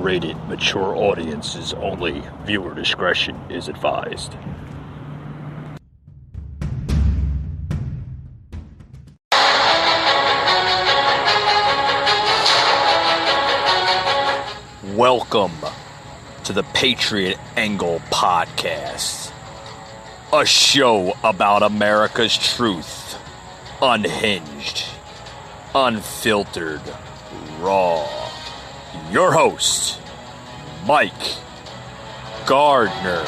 rated mature audiences only. Viewer discretion is advised. Welcome to the Patriot Angle Podcast, a show about America's truth, unhinged, unfiltered, raw. Your host, Mike Gardner.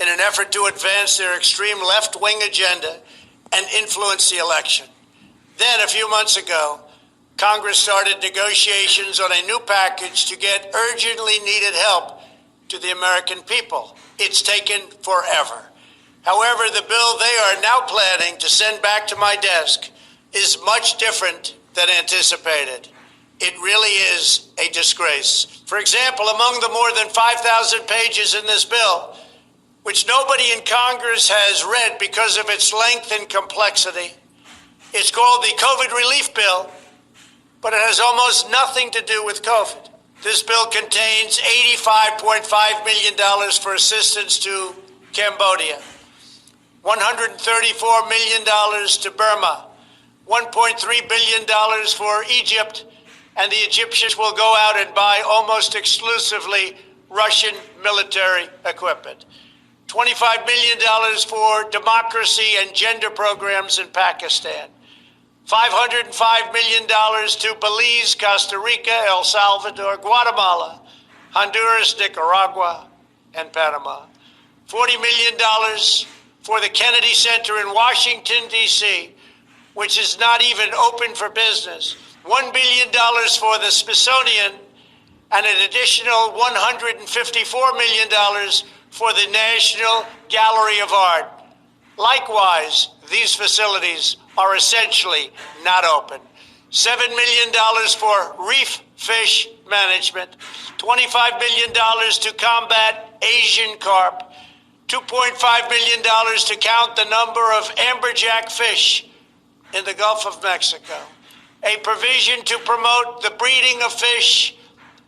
In an effort to advance their extreme left-wing agenda and influence the election. Then, a few months ago, Congress started negotiations on a new package to get urgently needed help to the American people. It's taken forever. However, the bill they are now planning to send back to my desk is much different than anticipated. It really is a disgrace. For example, among the more than 5,000 pages in this bill, which nobody in Congress has read because of its length and complexity, it's called the COVID Relief Bill, but it has almost nothing to do with COVID. This bill contains $85.5 million for assistance to Cambodia, $134 million to Burma, $1.3 billion for Egypt, and the Egyptians will go out and buy almost exclusively Russian military equipment. $25 million for democracy and gender programs in Pakistan. $505 million to Belize, Costa Rica, El Salvador, Guatemala, Honduras, Nicaragua, and Panama. $40 million for the Kennedy Center in Washington, D.C., which is not even open for business. $1 billion for the Smithsonian, and an additional $154 million for the National Gallery of Art. Likewise, these facilities are essentially not open. $7 million for reef fish management, $25 million to combat Asian carp, $2.5 million to count the number of amberjack fish in the Gulf of Mexico, a provision to promote the breeding of fish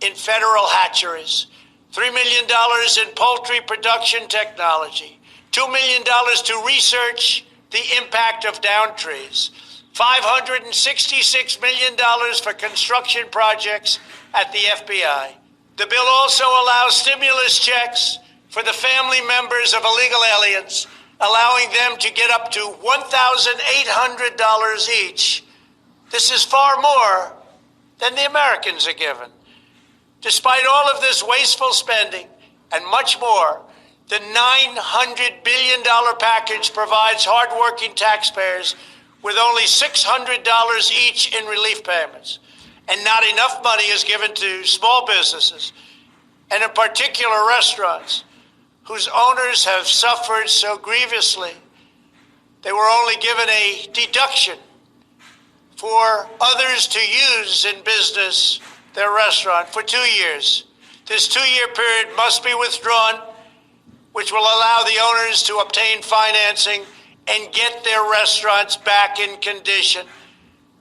in federal hatcheries, $3 million in poultry production technology, $2 million to research the impact of down trees, $566 million for construction projects at the FBI. The bill also allows stimulus checks for the family members of illegal aliens, allowing them to get up to $1,800 each. This is far more than the Americans are given. Despite all of this wasteful spending and much more, the $900 billion package provides hardworking taxpayers with only $600 each in relief payments. And not enough money is given to small businesses, and in particular restaurants, whose owners have suffered so grievously. They were only given a deduction for others to use in business their restaurant for 2 years. This 2-year period must be withdrawn, which will allow the owners to obtain financing and get their restaurants back in condition.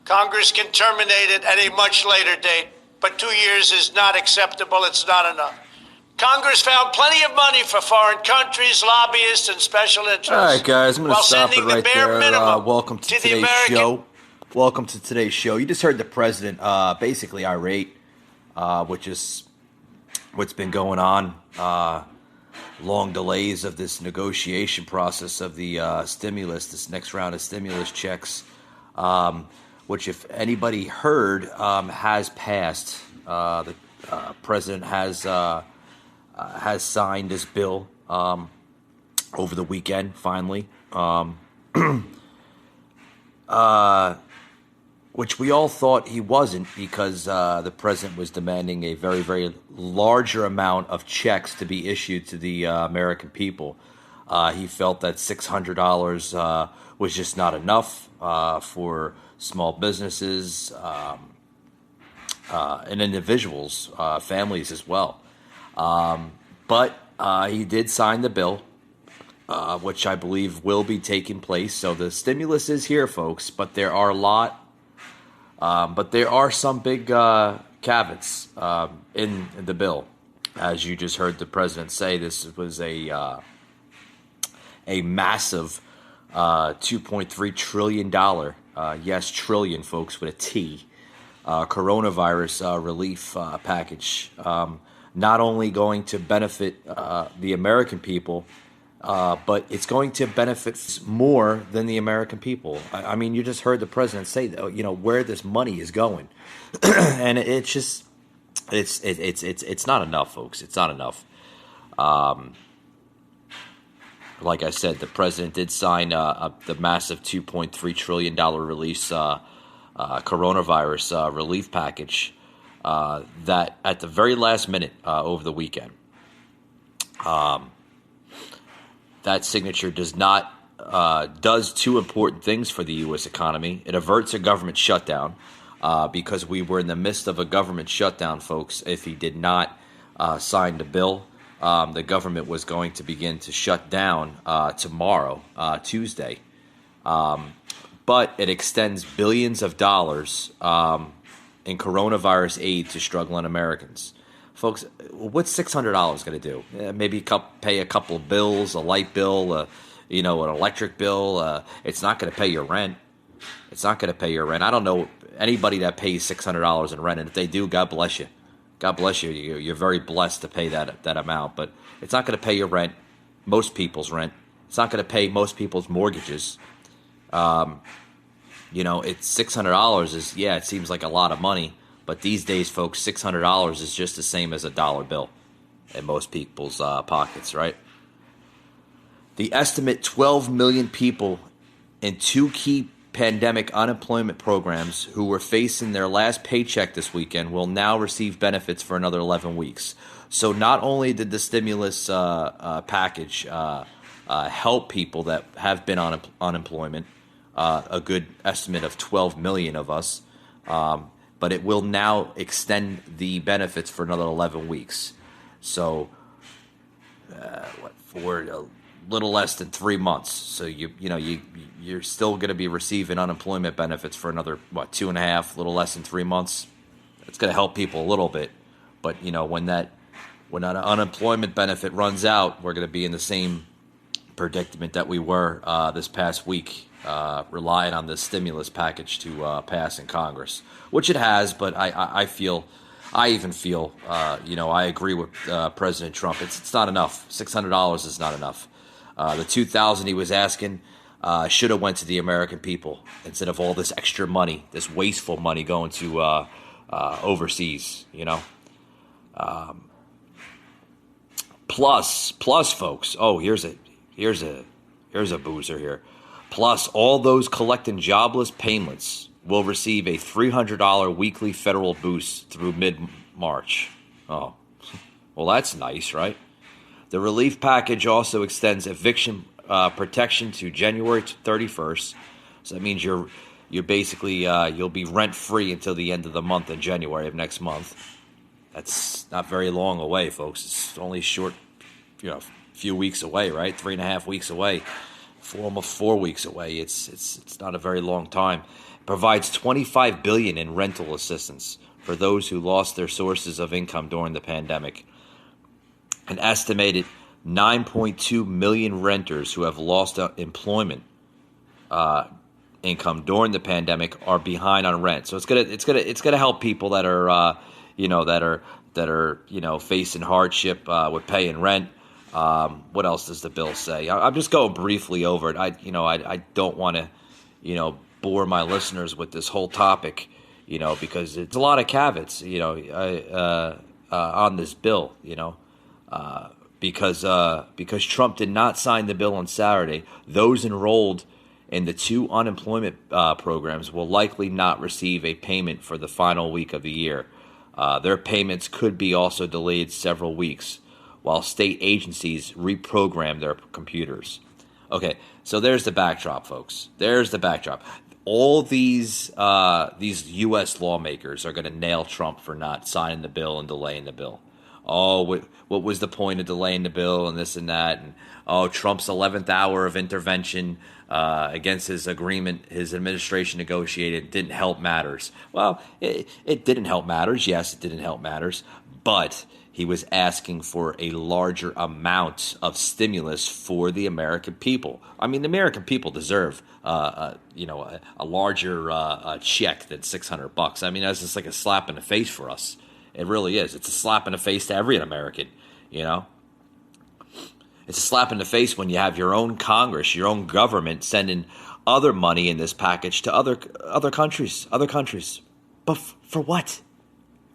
Congress can terminate it at a much later date, but 2 years is not acceptable. It's not enough. Congress found plenty of money for foreign countries, lobbyists, and special interests. All right, guys, I'm going to stop it right there. Welcome to today's show. Welcome to today's show. You just heard the president basically irate, which is what's been going on. Long delays of this negotiation process of the stimulus, this next round of stimulus checks, which, if anybody heard, has passed. The president has signed this bill over the weekend, finally. Which we all thought he wasn't, because the president was demanding a very, very larger amount of checks to be issued to the American people. He felt that $600 was just not enough for small businesses and individuals, families as well. But He did sign the bill, which I believe will be taking place. So the stimulus is here, folks, but there are some big caveats in the bill. As you just heard the president say, this was a massive $2.3 trillion, yes, trillion, folks, with a T, coronavirus relief package. Not only going to benefit the American people, but it's going to benefit more than the American people. I mean, you just heard the president say, where this money is going, and it's just it's not enough, folks. It's not enough. Like I said, the president did sign the massive $2.3 trillion release coronavirus relief package that at the very last minute over the weekend. That signature does two important things for the U.S. economy. It averts a government shutdown because we were in the midst of a government shutdown, folks. If he did not sign the bill, the government was going to begin to shut down tomorrow, Tuesday. But it extends billions of dollars in coronavirus aid to struggling Americans. Folks, what's $600 going to do? Maybe pay a couple of bills, a light bill, an electric bill. It's not going to pay your rent. It's not going to pay your rent. I don't know anybody that pays $600 in rent, and if they do, God bless you. God bless you. You're very blessed to pay that amount, but it's not going to pay your rent, most people's rent. It's not going to pay most people's mortgages. It's $600 it seems like a lot of money, but these days, folks, $600 is just the same as a dollar bill in most people's pockets, right? The estimate 12 million people in two key pandemic unemployment programs who were facing their last paycheck this weekend will now receive benefits for another 11 weeks. So not only did the stimulus package help people that have been on unemployment, a good estimate of 12 million of us, but it will now extend the benefits for another 11 weeks. So for a little less than 3 months. So you're still going to be receiving unemployment benefits for another 2.5, little less than 3 months. It's going to help people a little bit, but when that unemployment benefit runs out, we're going to be in the same predicament that we were this past week, relying on this stimulus package to pass in Congress, which it has. But I even feel, I agree with President Trump. It's not enough. $600 is not enough. The $2,000 he was asking should have went to the American people instead of all this extra money, this wasteful money going to overseas. Plus, folks. Oh, here's a boozer here. Plus, all those collecting jobless payments will receive a $300 weekly federal boost through mid-March. Oh, well, that's nice, right? The relief package also extends eviction protection to January 31st. So that means you're basically you'll be rent-free until the end of the month in January of next month. That's not very long away, folks. It's only short, few weeks away, right? 3.5 weeks away. Almost 4 weeks away. It's not a very long time. It provides $25 billion in rental assistance for those who lost their sources of income during the pandemic. An estimated 9.2 million renters who have lost employment income during the pandemic are behind on rent. So it's gonna help people that are facing hardship with paying rent. What else does the bill say? I'm just going briefly over it. I don't want to, bore my listeners with this whole topic, because it's a lot of caveats, on this bill, because Trump did not sign the bill on Saturday. Those enrolled in the two unemployment programs will likely not receive a payment for the final week of the year. Their payments could be also delayed several weeks, while state agencies reprogram their computers. Okay, so there's the backdrop, folks. There's the backdrop. All these U.S. lawmakers are going to nail Trump for not signing the bill and delaying the bill. oh, what was the point of delaying the bill and this and that, and Trump's 11th hour of intervention against his agreement, his administration negotiated, didn't help matters. Well, it didn't help matters. Yes, it didn't help matters, but he was asking for a larger amount of stimulus for the American people. I mean, the American people deserve, a larger check than $600. I mean, that's just like a slap in the face for us. It really is. It's a slap in the face to every American. It's a slap in the face when you have your own Congress, your own government sending other money in this package to other countries. But for what?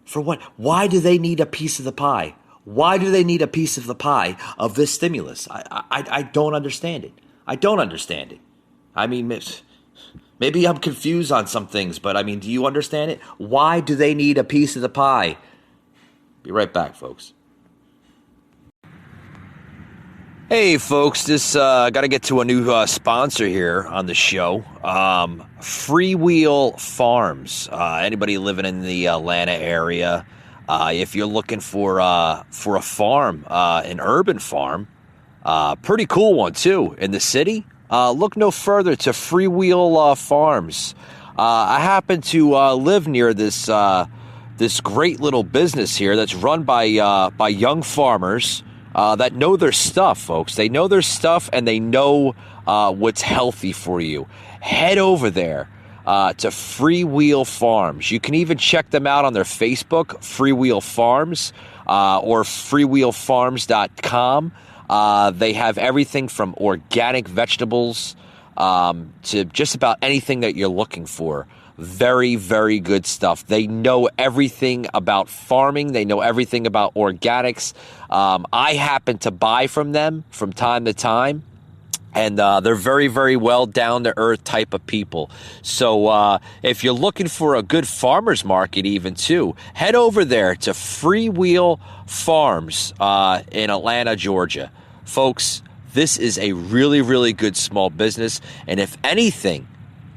For what? Why do they need a piece of the pie? Why do they need a piece of the pie of this stimulus? I don't understand it. I don't understand it. I mean, maybe I'm confused on some things, but I mean, do you understand it? Why do they need a piece of the pie? Be right back, folks. Hey, folks, this got to get to a new sponsor here on the show. Freewheel Farms. Anybody living in the Atlanta area, if you're looking for a farm, an urban farm, pretty cool one too in the city, look no further to Freewheel Farms. I happen to live near this great little business here that's run by young farmers. That know their stuff, folks. They know their stuff, and they know what's healthy for you. Head over there to Freewheel Farms. You can even check them out on their Facebook, Freewheel Farms, or freewheelfarms.com. They have everything from organic vegetables to just about anything that you're looking for. Very, very good stuff. They know everything about farming. They know everything about organics. I happen to buy from them from time to time, and they're very, very well down-to-earth type of people. So if you're looking for a good farmer's market even too, head over there to Freewheel Farms in Atlanta, Georgia. Folks, this is a really, really good small business, and if anything,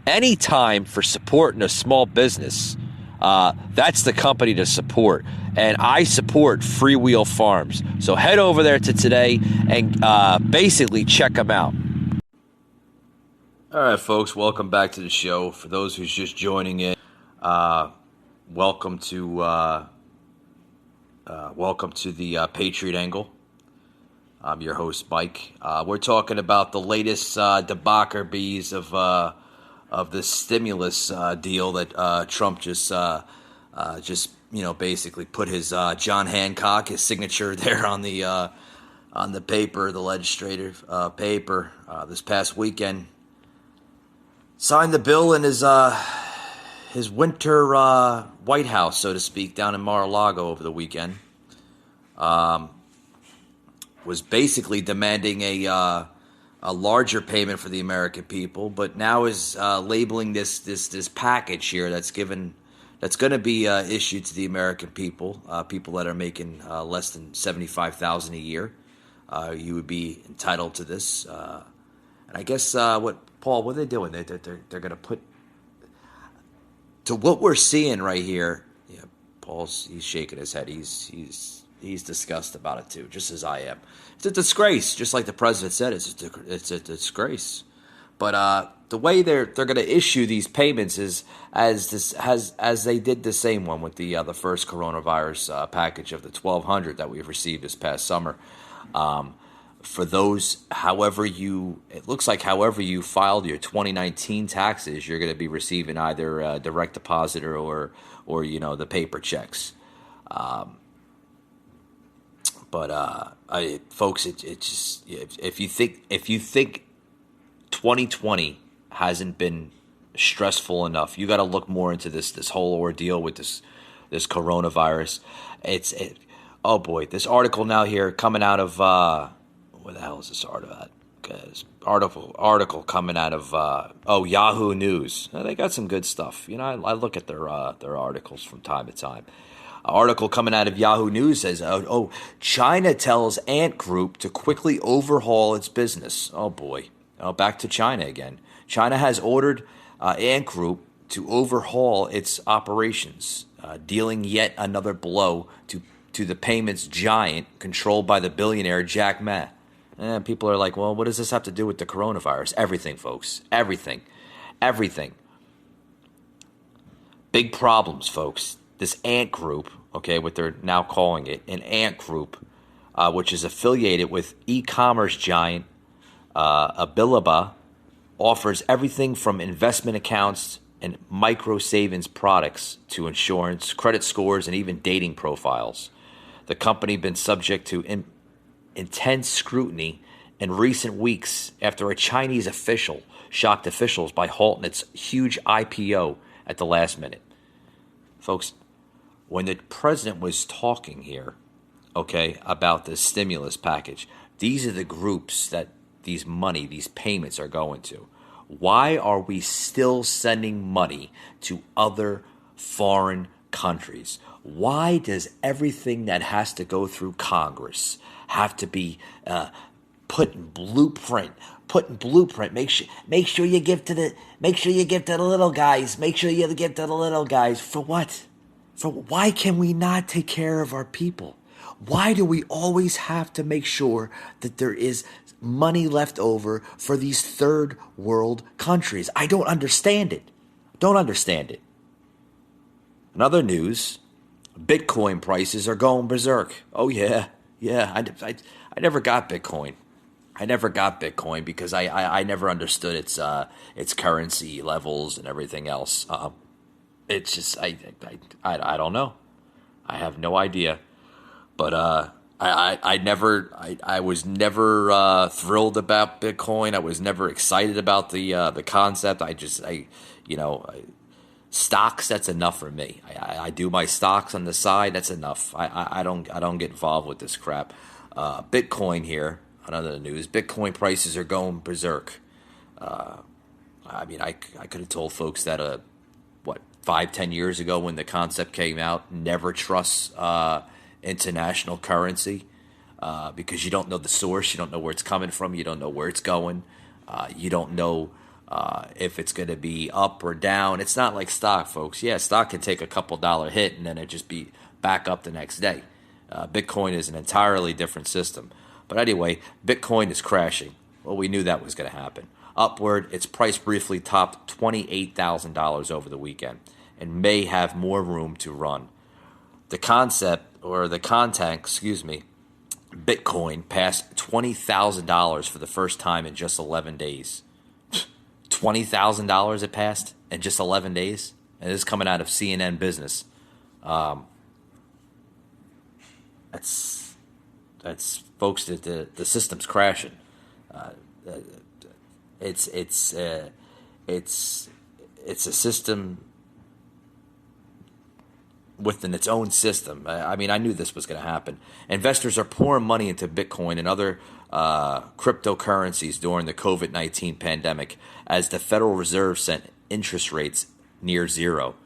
any time for supporting a small business, that's the company to support. And I support Freewheel Farms. So head over there to today and basically check them out. All right, folks, welcome back to the show. For those who's just joining in, welcome to the Patriot Angle. I'm your host, Mike. We're talking about the latest debaucheries of the stimulus deal that Trump just basically put his John Hancock, his signature there on the paper, the legislative paper this past weekend. Signed the bill in his winter White House, so to speak, down in Mar-a-Lago over the weekend. Was basically demanding a larger payment for the American people, but now is labeling this package here that's going to be issued to the American people, people that are making less than $75,000 a year. You would be entitled to this, and I guess what are they doing? They're going to put to what we're seeing right here. Yeah, he's shaking his head. He's disgusted about it too, just as I am. It's a disgrace, just like the president said. It's a disgrace. But the way they're going to issue these payments is as they did the same one with the first coronavirus package of the $1,200 that we've received this past summer. For those, however you filed your 2019 taxes, you're going to be receiving either a direct deposit or the paper checks. Folks, it just if you think 2020 hasn't been stressful enough, you got to look more into this whole ordeal with this coronavirus. Oh boy, this article now here coming out of where the hell is this article coming out of Yahoo News. They got some good stuff. I look at their articles from time to time. Article coming out of Yahoo News says, China tells Ant Group to quickly overhaul its business. Oh, boy. Back to China again. China has ordered Ant Group to overhaul its operations, dealing yet another blow to to the payments giant controlled by the billionaire Jack Ma. And people are like, well, what does this have to do with the coronavirus? Everything, folks. Everything. Everything. Big problems, folks. This Ant Group, okay, what they're now calling it, an Ant Group, which is affiliated with e-commerce giant Alibaba, offers everything from investment accounts and micro savings products to insurance, credit scores, and even dating profiles. The company been subject to intense scrutiny in recent weeks after a Chinese official shocked officials by halting its huge IPO at the last minute. Folks, when the president was talking here, okay, about the stimulus package, these are the groups that these payments are going to. Why are we still sending money to other foreign countries? Why does everything that has to go through Congress have to be put in blueprint? Make sure you give to the little guys. Make sure you give to the little guys. For what? Why can we not take care of our people? Why do we always have to make sure that there is money left over for these third world countries? I don't understand it. In other news, Bitcoin prices are going berserk. Oh yeah. I never got Bitcoin. Because I never understood its currency levels and everything else. It's just I don't know. I have no idea. But I was never thrilled about Bitcoin. I was never excited about the concept. Stocks, that's enough for me. I do my stocks on the side. That's enough. I don't get involved with this crap. Bitcoin here. Another news. Bitcoin prices are going berserk. I could have told folks that 5-10 years ago when the concept came out, never trust international currency because you don't know the source, you don't know where it's coming from, you don't know where it's going, you don't know if it's going to be up or down. It's not like stock, folks. Yeah, stock can take a couple dollar hit and then it just be back up the next day. Bitcoin is an entirely different system. But anyway, Bitcoin is crashing. Well, we knew that was going to happen. Upward, its price briefly topped $28,000 over the weekend and may have more room to run. The content, Bitcoin passed $20,000 for the first time in just 11 days. $20,000 it passed in just 11 days? And this is coming out of CNN Business. That's folks, the system's crashing. It's a system within its own system. I knew this was going to happen. Investors are pouring money into Bitcoin and other cryptocurrencies during the COVID-19 pandemic as the Federal Reserve set interest rates near zero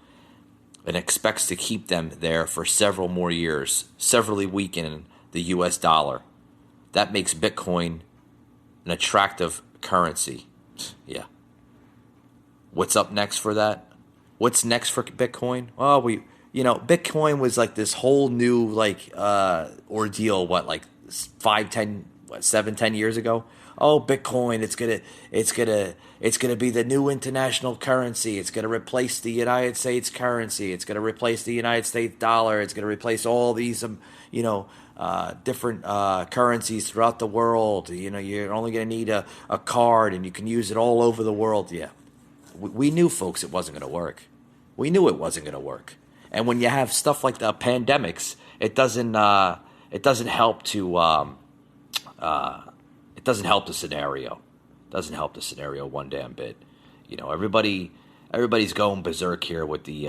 and expects to keep them there for several more years, severely weakening the U.S. dollar. That makes Bitcoin an attractive currency. Yeah. What's up next for that? What's next for Bitcoin? Well, Bitcoin was like this whole new ordeal. 10 years ago? Oh, Bitcoin! It's gonna be the new international currency. It's gonna replace the United States currency. It's gonna replace the United States dollar. It's gonna replace all these different currencies throughout the world. You're only gonna need a card, and you can use it all over the world. Yeah, we knew, folks, it wasn't gonna work. We knew it wasn't gonna work. And when you have stuff like the pandemics, it doesn't help to. It doesn't help the scenario. Doesn't help the scenario one damn bit. Everybody's going berserk here with the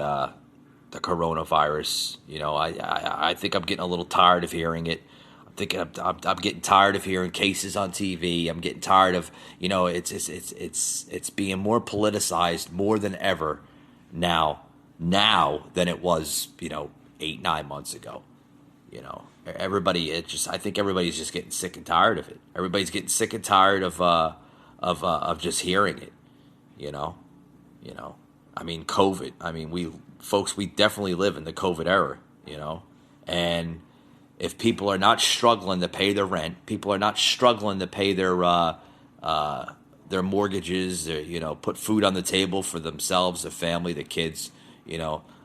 coronavirus. I think I'm getting a little tired of hearing it. I'm getting tired of hearing cases on TV. I'm getting tired of it's being more politicized more than ever now than it was 8-9 months ago. I think everybody's just getting sick and tired of it. Everybody's getting sick and tired of just hearing it. COVID. We definitely live in the COVID era. And if people are not struggling to pay their rent, people are not struggling to pay their mortgages, put food on the table for themselves, the family, the kids,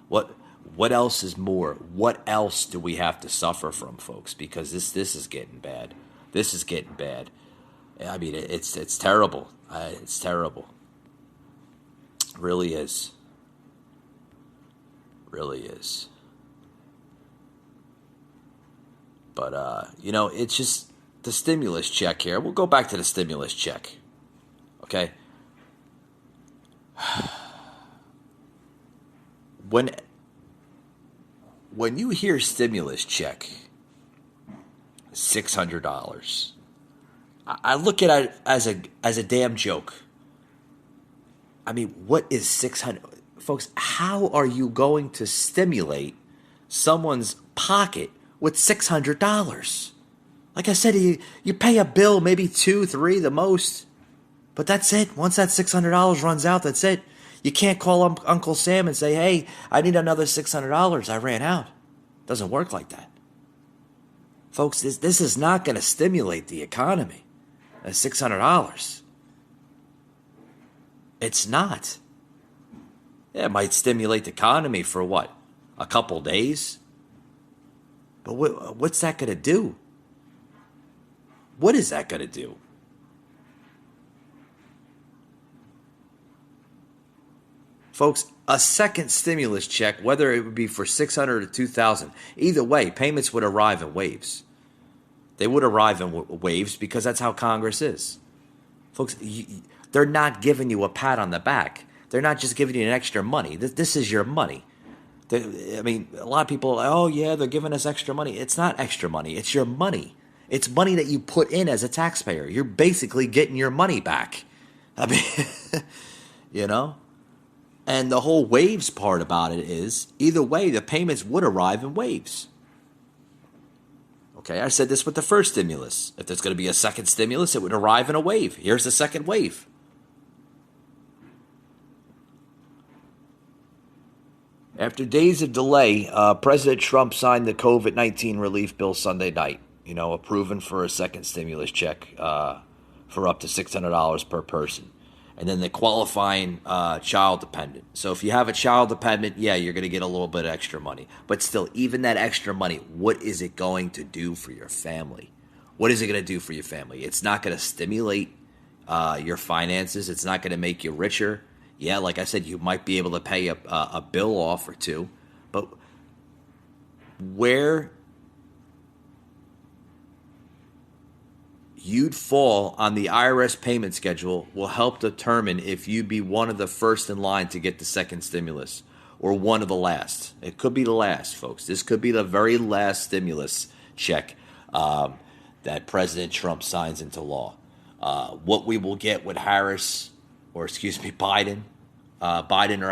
what else is more? What else do we have to suffer from, folks? Because this is getting bad. This is getting bad. I mean, it's terrible. It's terrible. It really is. Really is. But, it's just the stimulus check here. We'll go back to the stimulus check. Okay? When you hear stimulus check, $600, I look at it as a damn joke. I mean, what is 600? Folks, how are you going to stimulate someone's pocket with $600? Like I said, you pay a bill, maybe 2, 3, the most. But that's it. Once that $600 runs out, that's it. You can't call Uncle Sam and say, hey, I need another $600. I ran out. Doesn't work like that. Folks, this is not going to stimulate the economy. That's $600. It's not. Yeah, it might stimulate the economy for what? A couple days? But what's that going to do? What is that going to do? Folks, a second stimulus check, whether it would be for $600 or $2,000, either way, payments would arrive in waves. They would arrive in waves because that's how Congress is. Folks, they're not giving you a pat on the back. They're not just giving you an extra money. This is your money. I mean, a lot of people, oh yeah, they're giving us extra money. It's not extra money. It's your money. It's money that you put in as a taxpayer. You're basically getting your money back. I mean, And the whole waves part about it is, either way, the payments would arrive in waves. Okay, I said this with the first stimulus. If there's going to be a second stimulus, it would arrive in a wave. Here's the second wave. After days of delay, President Trump signed the COVID-19 relief bill Sunday night, approving for a second stimulus check for up to $600 per person. And then the qualifying child dependent. So if you have a child dependent, yeah, you're going to get a little bit of extra money. But still, even that extra money, what is it going to do for your family? What is it going to do for your family? It's not going to stimulate your finances. It's not going to make you richer. Yeah, like I said, you might be able to pay a bill off or two. But where you'd fall on the IRS payment schedule will help determine if you'd be one of the first in line to get the second stimulus or one of the last. It could be the last, folks. This could be the very last stimulus check that President Trump signs into law. What we will get with Biden or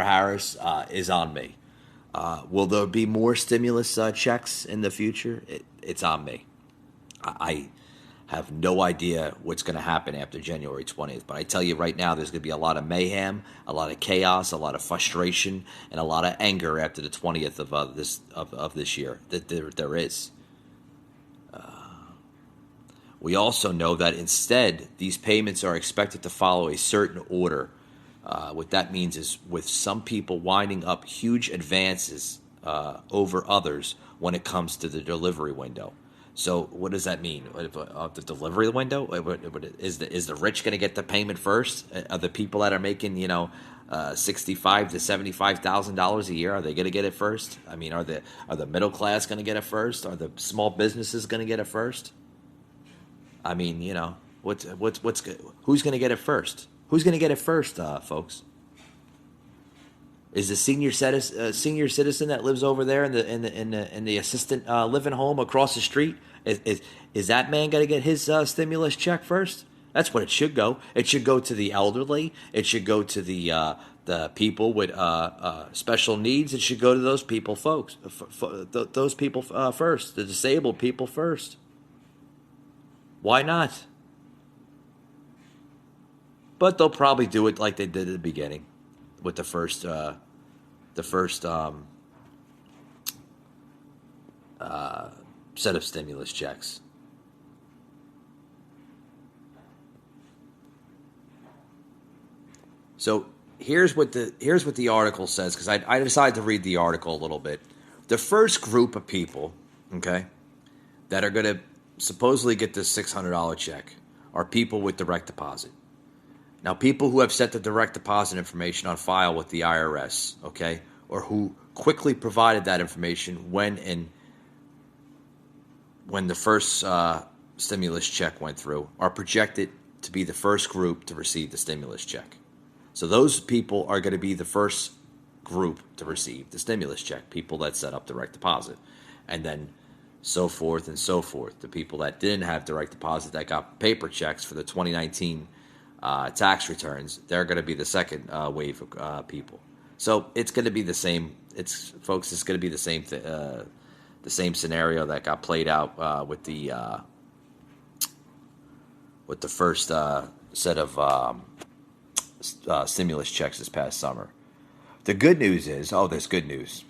Harris is on me. Will there be more stimulus checks in the future? It's on me. I have no idea what's going to happen after January 20th. But I tell you right now, there's going to be a lot of mayhem, a lot of chaos, a lot of frustration, and a lot of anger after the 20th of this year. That there is. We also know that instead, these payments are expected to follow a certain order. What that means is with some people winding up huge advances over others when it comes to the delivery window. So what does that mean? The delivery window? Is the rich going to get the payment first? Are the people that are making $65,000 to $75,000 a year, are they going to get it first? I mean, are the middle class going to get it first? Are the small businesses going to get it first? I mean, who's going to get it first? Who's going to get it first, folks? Is the senior citizen that lives over there in the assistant living home across the street? Is that man going to get his stimulus check first? That's what it should go. It should go to the elderly. It should go to the people with special needs. It should go to those people, folks. Those people first. The disabled people first. Why not? But they'll probably do it like they did at the beginning, with the first set of stimulus checks. So here's what the article says, because I decided to read the article a little bit. The first group of people, okay, that are going to supposedly get this $600 check are people with direct deposit. Now, people who have set the direct deposit information on file with the IRS, okay, or who quickly provided that information when the first stimulus check went through, are projected to be the first group to receive the stimulus check. So those people are going to be the first group to receive the stimulus check, people that set up direct deposit. And then so forth and so forth. The people that didn't have direct deposit, that got paper checks for the 2019 tax returns, they're going to be the second wave of people. So it's going to be the same. It's going to be the same scenario that got played out with the first set of stimulus checks this past summer. The good news is, there's good news.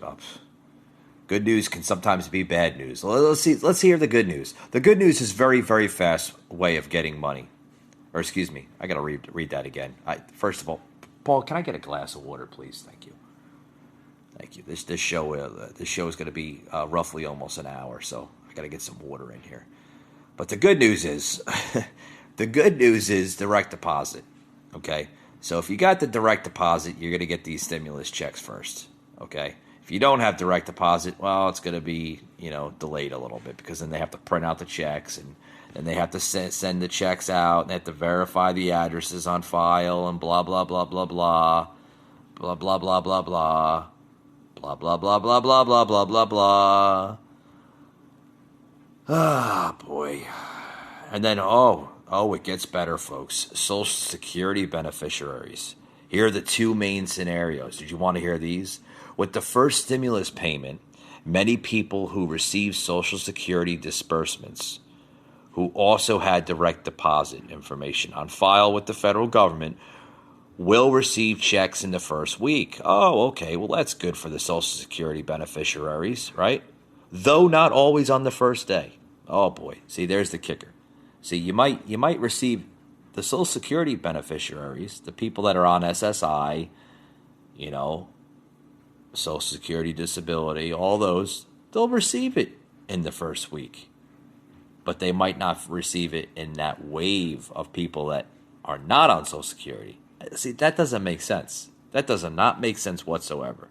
Good news can sometimes be bad news. Let's hear the good news. The good news is very, very fast way of getting money. Or excuse me, I got to read that again. First of all, Paul, can I get a glass of water, please? Thank you. Thank you. This show is going to be roughly almost an hour, so I got to get some water in here. But the good news is, direct deposit. Okay. So if you got the direct deposit, you're going to get these stimulus checks first, okay? If you don't have direct deposit, well, it's going to be, delayed a little bit, because then they have to print out the checks, and then they have to send the checks out, and they have to verify the addresses on file, and blah, blah, blah, blah, blah, blah, blah, blah, blah, blah, blah, blah, blah, blah, blah, blah, blah, blah, blah. Ah, boy. And then, it gets better, folks. Social Security beneficiaries. Here are the two main scenarios. Did you want to hear these? With the first stimulus payment, many people who received Social Security disbursements, who also had direct deposit information on file with the federal government, will receive checks in the first week. Oh, okay. Well, that's good for the Social Security beneficiaries, right? Though not always on the first day. Oh, boy. See, there's the kicker. See, you might receive the Social Security beneficiaries, the people that are on SSI, Social Security disability, all those, they'll receive it in the first week. But they might not receive it in that wave of people that are not on Social Security. See, that doesn't make sense. That does not make sense whatsoever.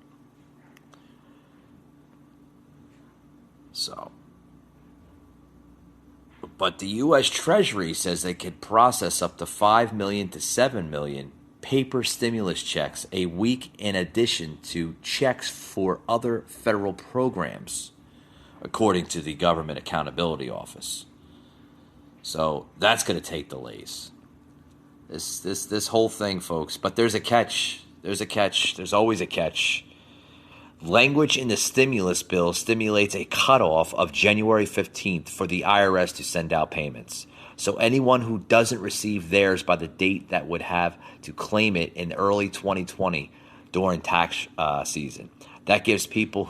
So... But the U.S. Treasury says they could process up to 5 million to 7 million paper stimulus checks a week in addition to checks for other federal programs, according to the Government Accountability Office. So that's going to take delays. This whole thing, folks. But there's a catch. There's a catch. There's always a catch. Language in the stimulus bill stimulates a cutoff of January 15th for the IRS to send out payments. So anyone who doesn't receive theirs by the date that would have to claim it in early 2020 during tax season. That gives people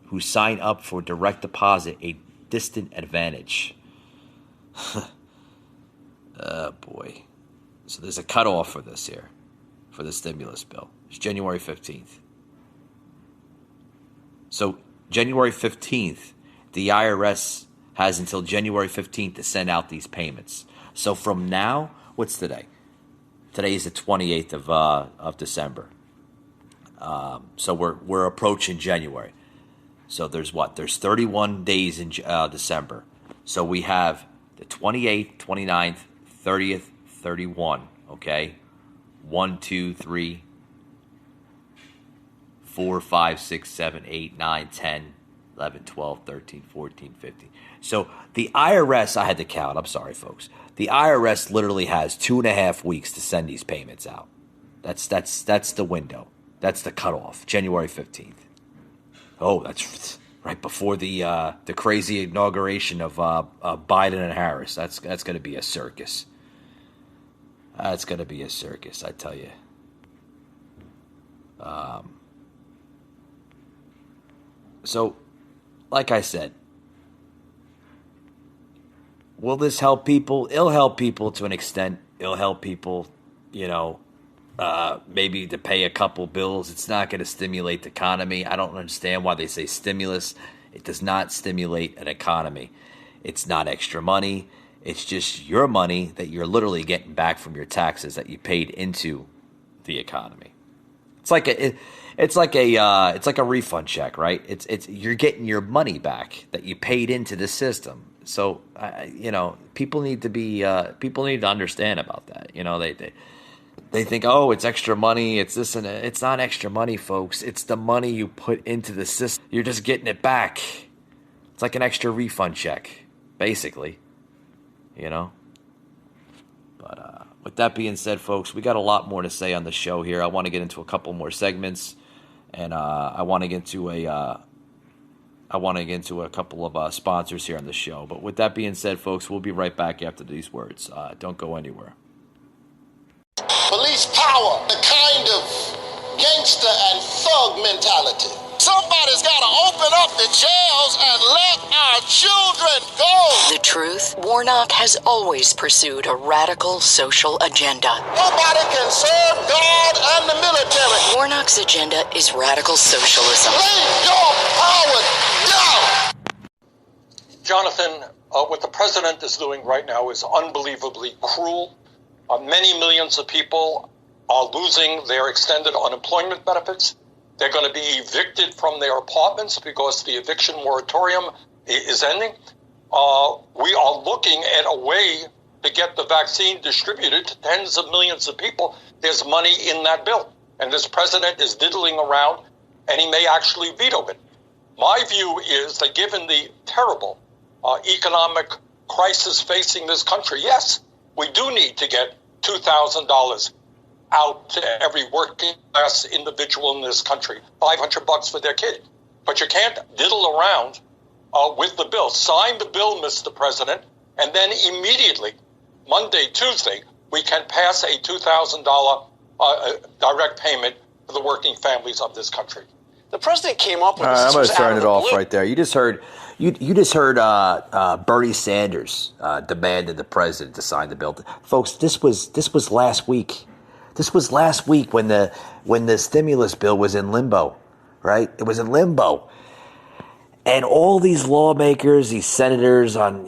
who sign up for direct deposit a distant advantage. Oh, boy. So there's a cutoff for this here, for the stimulus bill. It's January 15th. So January 15th, the IRS has until January 15th to send out these payments. So from now, what's today? Today is the 28th of December. So we're approaching January. So there's 31 days in December. So we have the 28th, 29th, 30th, 31, okay? 1, 2, 3, 4, 5, 6, 7, 8, 9, 10, 11, 12, 13, 14, 15. So the IRS, I had to count. I'm sorry, folks. The IRS literally has 2.5 weeks to send these payments out. That's the window. That's the cutoff, January 15th. Oh, that's right before the crazy inauguration of Biden and Harris. That's going to be a circus. That's going to be a circus, I tell you. So, like I said, Will this help people? It'll help people to an extent. It'll help people, you know, maybe to pay a couple bills. It's not going to stimulate the economy. I don't understand why they say stimulus. It does not stimulate an economy. It's not extra money. It's just your money that you're literally getting back from your taxes that you paid into the economy. It's like a refund check, right? It's you're getting your money back that you paid into the system. So people need to understand about that. You know, they think, oh, it's extra money, it's this and that. It's not extra money, folks. It's the money you put into the system. You're just getting it back. It's like an extra refund check, basically. You know. But with that being said, folks, we got a lot more to say on the show here. I want to get into a couple more segments, and I want to get into a couple of sponsors here on the show. But with that being said, folks, we'll be right back after these words. Don't go anywhere. Police power, the kind of gangster and thug mentality. Somebody's got to open up the jails and let our children go. The truth, Warnock has always pursued a radical social agenda. Nobody can serve God and the military. Warnock's agenda is radical socialism. Lay your power down. Jonathan, what the president is doing right now is unbelievably cruel. Many millions of people are losing their extended unemployment benefits. They're going to be evicted from their apartments because the eviction moratorium is ending. We are looking at a way to get the vaccine distributed to tens of millions of people. There's money in that bill. And this president is diddling around, and he may actually veto it. My view is that given the terrible economic crisis facing this country, yes, we do need to get $2,000 out to every working class individual in this country, $500 for their kid. But you can't diddle around with the bill. Sign the bill, Mr. President, and then immediately, Monday, Tuesday, we can pass a $2,000 direct payment for the working families of this country. The president came up with this. I'm going to turn it off right there. You just heard Bernie Sanders demanded the president to sign the bill. Folks, this was last week. This was last week when the stimulus bill was in limbo, right? It was in limbo. And all these lawmakers, these senators on,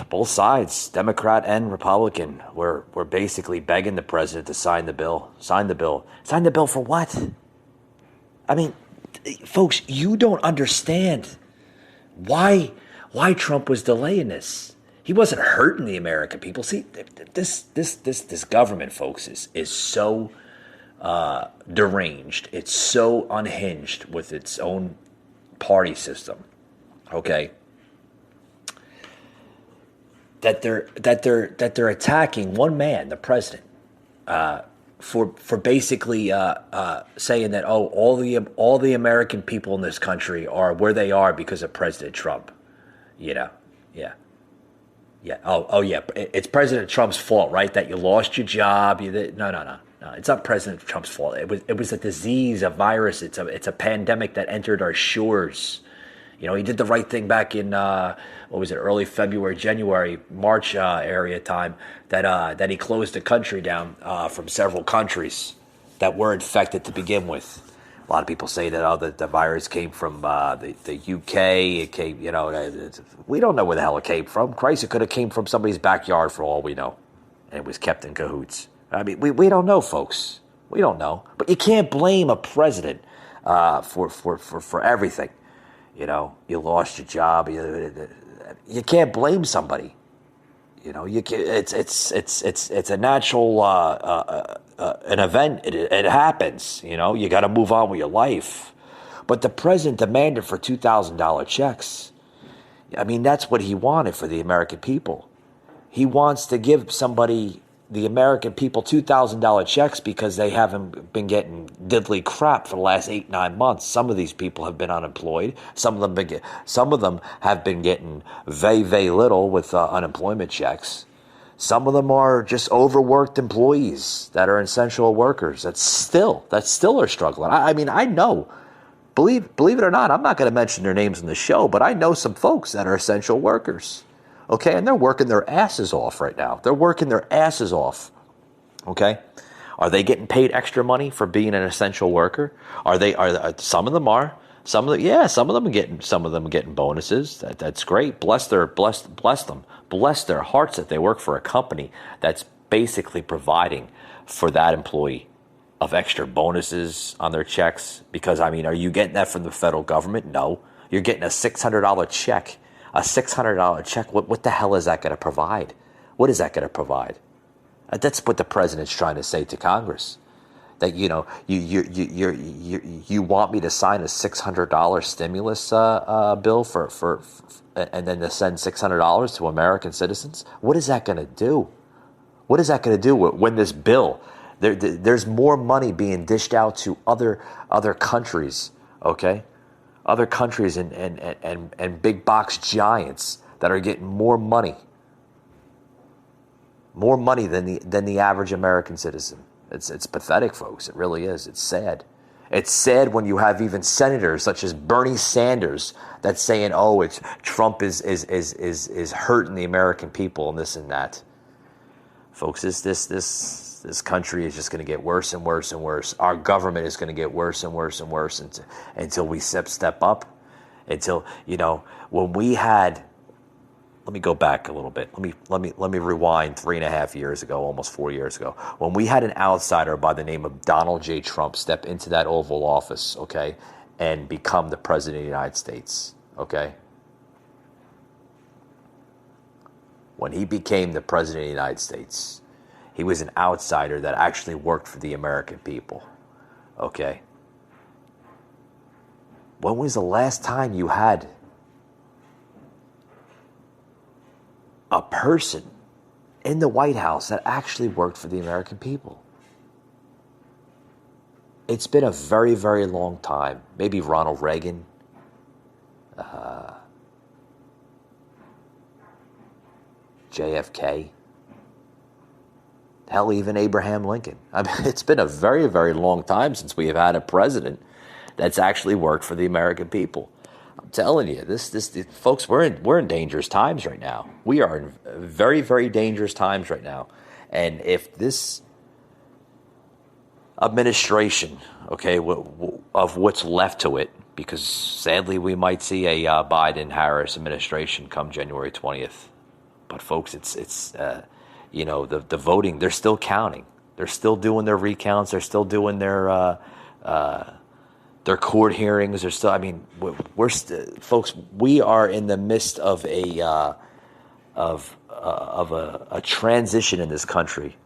both sides, Democrat and Republican, were basically begging the president to sign the bill. Sign the bill. Sign the bill for what? I mean, folks, you don't understand why Trump was delaying this. He wasn't hurting the American people. See, this government, folks, is so deranged. It's so unhinged with its own party system. Okay, that they're attacking one man, the president, for basically saying that all the American people in this country are where they are because of President Trump. Yeah. Oh yeah. It's President Trump's fault, right? That you lost your job. No. It's not President Trump's fault. It was a disease, a virus. It's a pandemic that entered our shores. He did the right thing back in early February, January, March area time that he closed the country down from several countries that were infected to begin with. A lot of people say that the virus came from the UK. It came, we don't know where the hell it came from. Christ, it could have came from somebody's backyard for all we know, and it was kept in cahoots. I mean, we don't know, folks. We don't know, but you can't blame a president for everything. You lost your job. You can't blame somebody. You can't, it's a natural an event. It happens. You got to move on with your life. But the president demanded for $2,000 checks. I mean, that's what he wanted for the American people. He wants to give the American people $2,000 checks because they haven't been getting diddly crap for the last 8-9 months. Some of these people have been unemployed. Some of them have been getting very little with unemployment checks. Some of them are just overworked employees that are essential workers that still are struggling. I mean, I know. Believe it or not, I'm not going to mention their names in the show, but I know some folks that are essential workers. Okay, and they're working their asses off right now. They're working their asses off. Okay, are they getting paid extra money for being an essential worker? Are some of them are? Some of them are getting bonuses. That's great. Bless them. Bless their hearts that they work for a company that's basically providing for that employee of extra bonuses on their checks. Because I mean, are you getting that from the federal government? No, you're getting a $600 check. A $600 check. What the hell is that going to provide? What is that going to provide? That's what the president's trying to say to Congress. That you want me to sign a $600 stimulus bill for and then to send $600 to American citizens. What is that going to do? What is that going to do when this bill? There's more money being dished out to other countries. Okay. Other countries and big box giants that are getting more money than the average American citizen. It's pathetic, folks. It really is. It's sad. It's sad when you have even senators such as Bernie Sanders that's saying, "Oh, it's Trump is hurting the American people and this and that." Folks, this country is just going to get worse and worse and worse. Our government is going to get worse and worse and worse until we step up. Until, when we had, let me go back a little bit. Let me rewind 3.5 years ago, almost 4 years ago, when we had an outsider by the name of Donald J. Trump step into that Oval Office, okay, and become the President of the United States, okay? When he became the President of the United States, he was an outsider that actually worked for the American people, okay? When was the last time you had a person in the White House that actually worked for the American people? It's been a very, very long time. Maybe Ronald Reagan, JFK, hell, even Abraham Lincoln. I mean, it's been a very, very long time since we have had a president that's actually worked for the American people. I'm telling you, this folks, we're in dangerous times right now. We are in very, very dangerous times right now. And if this administration, okay, of what's left to it, because sadly we might see a Biden-Harris administration come January 20th. But folks, it's the voting, they're still counting. They're still doing their recounts. They're still doing their court hearings. They're still. I mean, folks, we are in the midst of a transition in this country,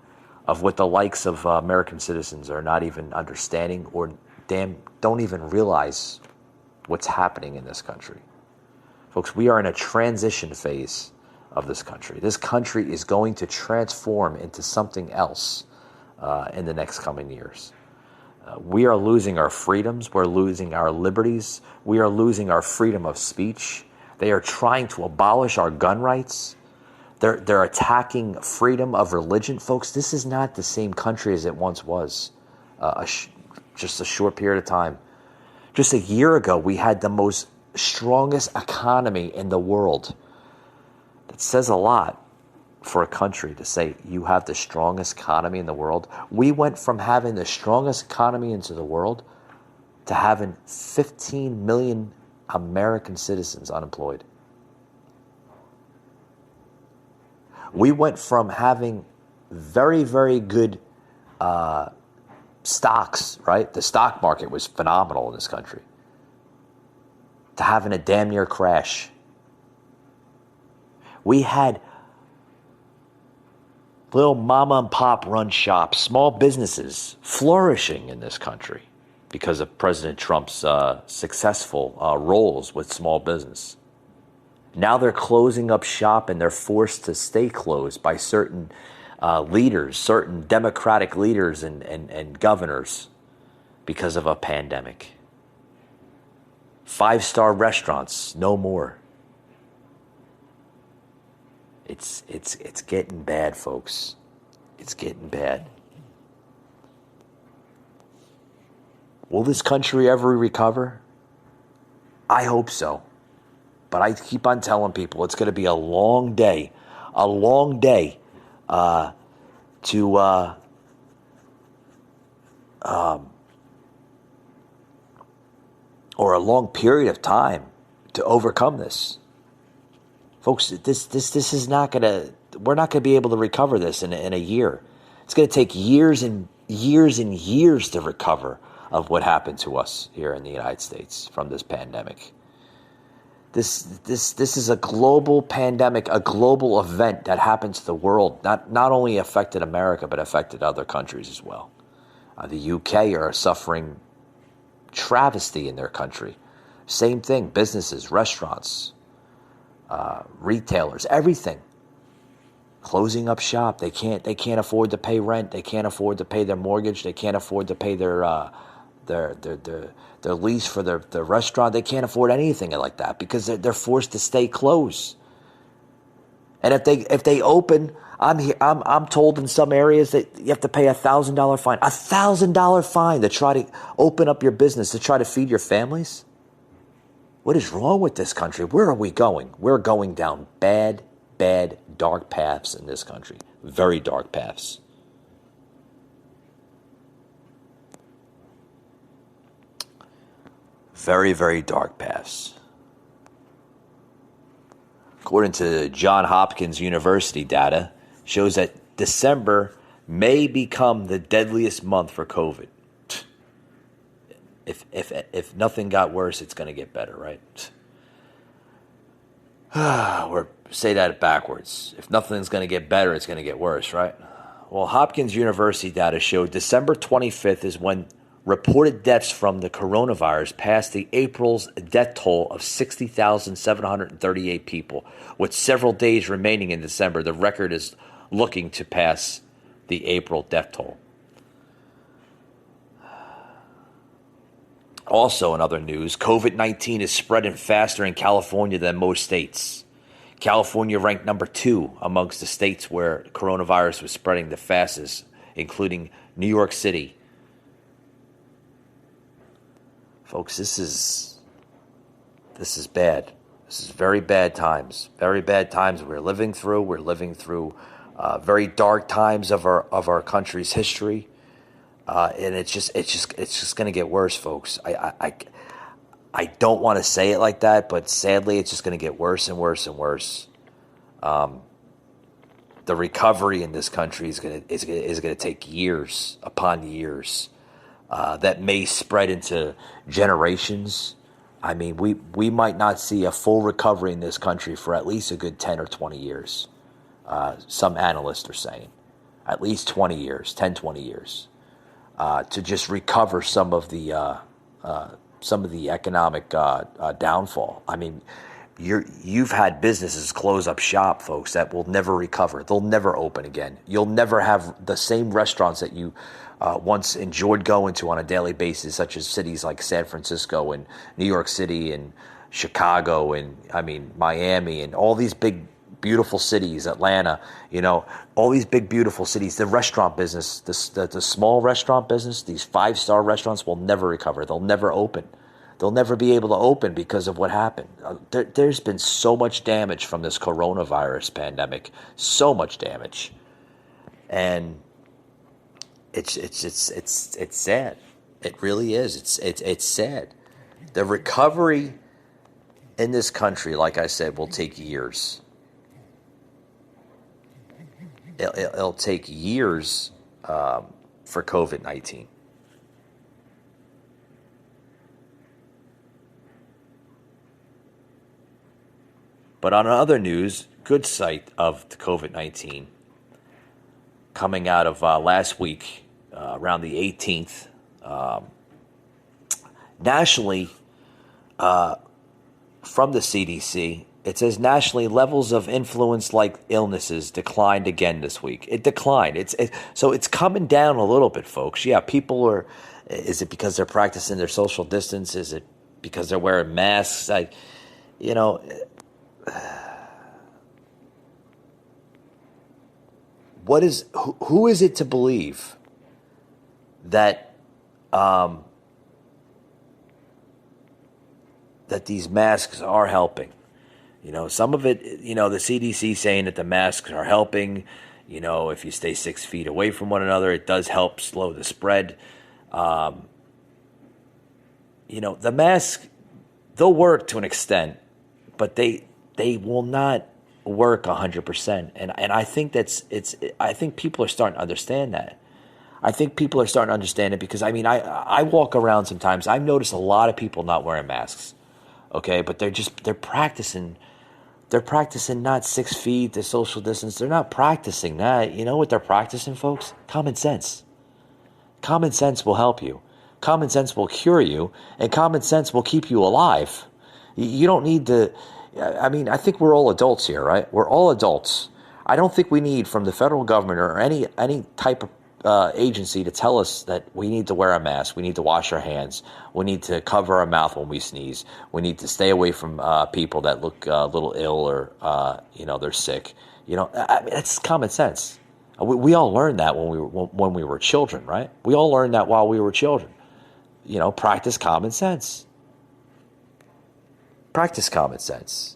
of what the likes of American citizens are not even understanding or don't even realize what's happening in this country. Folks, we are in a transition phase of this country. This country is going to transform into something else in the next coming years. We are losing our freedoms. We're losing our liberties. We are losing our freedom of speech. They are trying to abolish our gun rights. They're attacking freedom of religion. Folks, this is not the same country as it once was just a short period of time. Just a year ago, we had the strongest economy in the world. That says a lot for a country to say you have the strongest economy in the world. We went from having the strongest economy into the world to having 15 million American citizens unemployed. We went from having very, very good stocks, right? The stock market was phenomenal in this country, to having a damn near crash. We had little mama and pop run shops, small businesses flourishing in this country because of President Trump's successful roles with small business. Now they're closing up shop and they're forced to stay closed by certain leaders, certain Democratic leaders and governors because of a pandemic. 5-star restaurants, no more. It's getting bad, folks. It's getting bad. Will this country ever recover? I hope so. But I keep on telling people it's going to be a long day or a long period of time to overcome this. Folks, this is not going to, we're not going to be able to recover this in a year. It's going to take years and years and years to recover of what happened to us here in the United States from this pandemic. This is a global pandemic, a global event that happened to the world. Not only affected America, but affected other countries as well. The UK are suffering travesty in their country. Same thing, businesses, restaurants, retailers, everything. Closing up shop. They can't afford to pay rent. They can't afford to pay their mortgage. They can't afford to pay their lease for their restaurant. They can't afford anything like that because they're forced to stay closed. And if they open, I'm told in some areas that you have to pay $1,000 fine. $1,000 fine to try to open up your business, to try to feed your families. What is wrong with this country? Where are we going? We're going down bad, dark paths in this country. Very dark paths. Very, very dark paths. According to Johns Hopkins University data, shows that December may become the deadliest month for COVID. If nothing got worse, it's going to get better, right? Or say that backwards. If nothing's going to get better, it's going to get worse, right? Well, Hopkins University data showed December 25th is when reported deaths from the coronavirus passed the April's death toll of 60,738 people. With several days remaining in December, the record is looking to pass the April death toll. Also, in other news, COVID-19 is spreading faster in California than most states. California ranked number 2 amongst the states where coronavirus was spreading the fastest, including New York City. Folks, this is bad. This is very bad times. Very bad times we're living through. We're living through very dark times of our country's history. And it's just going to get worse, folks. I don't want to say it like that, but sadly, it's just going to get worse and worse and worse. The recovery in this country is going to take years upon years. That may spread into generations. I mean, we might not see a full recovery in this country for at least a good 10 or 20 years. Some analysts are saying at least 20 years, 10, 20 years. To just recover some of the economic downfall. I mean, you've had businesses close up shop, folks, that will never recover. They'll never open again. You'll never have the same restaurants that you once enjoyed going to on a daily basis, such as cities like San Francisco and New York City and Chicago and Miami and all these big beautiful cities, Atlanta, all these big, beautiful cities. The restaurant business, the small restaurant business, these 5-star restaurants will never recover. They'll never open. They'll never be able to open because of what happened. There's been so much damage from this coronavirus pandemic, so much damage. And it's sad. It really is. It's sad. The recovery in this country, like I said, will take years. It'll take years for COVID-19. But on other news, good sight of the COVID-19 coming out of last week, around the 18th, nationally, from the CDC, it says nationally levels of influence-like illnesses declined again this week. It declined. So it's coming down a little bit, folks. Yeah, people are. Is it because they're practicing their social distance? Is it because they're wearing masks? Who is it to believe that that these masks are helping? Some of it, the CDC saying that the masks are helping. If you stay 6 feet away from one another, it does help slow the spread. The mask, they'll work to an extent, but they will not work 100%. And I think I think people are starting to understand that. I think people are starting to understand it because, I walk around sometimes. I've noticed a lot of people not wearing masks, okay? But they're practicing. They're practicing not 6 feet, the social distance. They're not practicing that. You know what they're practicing, folks? Common sense. Common sense will help you. Common sense will cure you, and common sense will keep you alive. You don't need to... I think we're all adults here, right? We're all adults. I don't think we need from the federal government or any type of agency to tell us that we need to wear a mask, we need to wash our hands, we need to cover our mouth when we sneeze, we need to stay away from people that look a little ill or they're sick. That's common sense. We all learned that when we were children, right? We all learned that while we were children. Practice common sense. Practice common sense.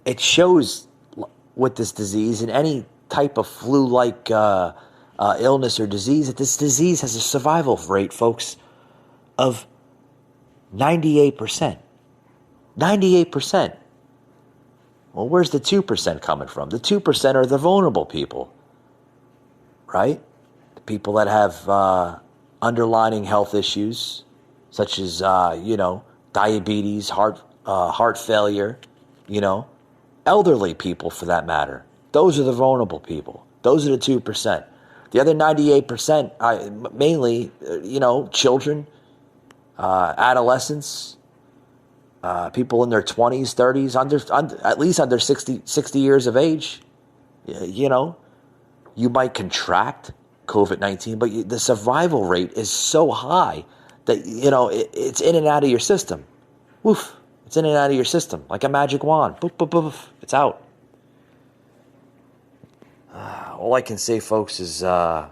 It shows with this disease and any type of flu-like illness or disease that this disease has a survival rate, folks, of 98%. 98%. Well, where's the 2% coming from? The 2% are the vulnerable people, right? The people that have underlying health issues, such as diabetes, heart failure, elderly people for that matter. Those are the vulnerable people. Those are the 2%. The other 98%, mainly, children, adolescents, people in their 20s, 30s, at least under 60 years of age. You might contract COVID-19, but the survival rate is so high that, it's in and out of your system. Woof. It's in and out of your system like a magic wand. Boof, boof, boof. It's out. All I can say, folks, is the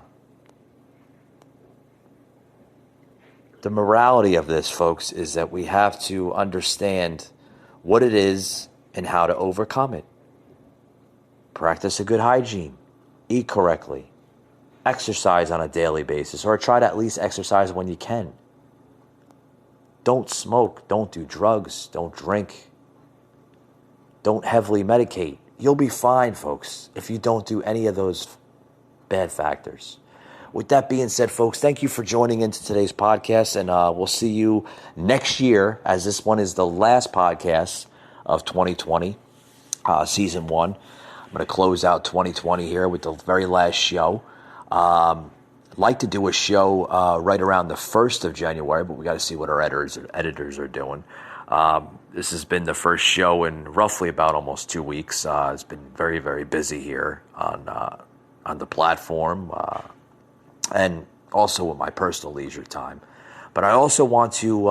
morality of this, folks, is that we have to understand what it is and how to overcome it. Practice a good hygiene. Eat correctly. Exercise on a daily basis, or try to at least exercise when you can. Don't smoke. Don't do drugs. Don't drink. Don't heavily medicate. You'll be fine, folks, if you don't do any of those bad factors. With that being said, folks, thank you for joining into today's podcast, and we'll see you next year, as this one is the last podcast of 2020, Season 1. I'm going to close out 2020 here with the very last show. I'd like to do a show right around the 1st of January, but we got to see what our editors are doing. This has been the first show in roughly about almost 2 weeks. It's been very, very busy here on the platform and also with my personal leisure time. But I also want to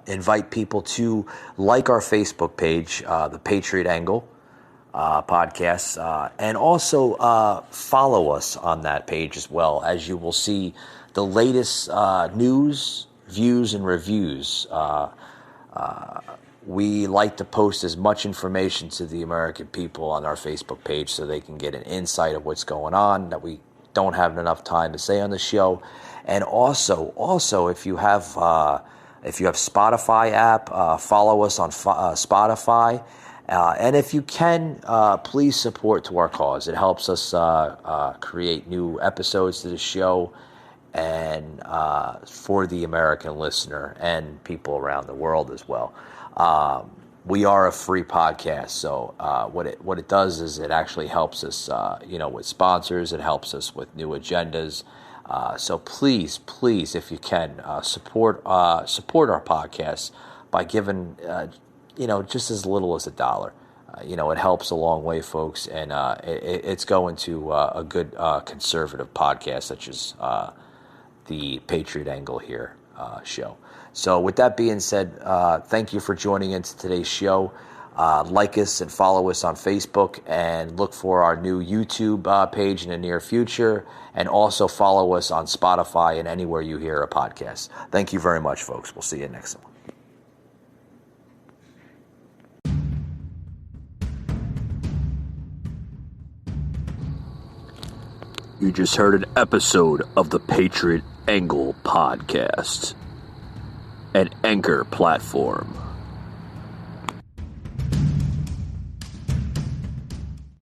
invite people to like our Facebook page, The Patriot Angle podcast, and also follow us on that page as well, as you will see the latest news, views, and reviews. We like to post as much information to the American people on our Facebook page so they can get an insight of what's going on that we don't have enough time to say on the show. And also, if you have Spotify app, follow us on Spotify. And if you can, please support to our cause. It helps us create new episodes to the show and for the American listener and people around the world as well. We are a free podcast, so what it does is it actually helps us, with sponsors. It helps us with new agendas. So please, if you can, support our podcast by giving, just as little as $1. It helps a long way, folks, and it's going to a good conservative podcast such as the Patriot Angle here show. So with that being said, thank you for joining into today's show. Like us and follow us on Facebook, and look for our new YouTube page in the near future. And also follow us on Spotify and anywhere you hear a podcast. Thank you very much, folks. We'll see you next one. You just heard an episode of the Patriot Angle Podcast, an Anchor platform.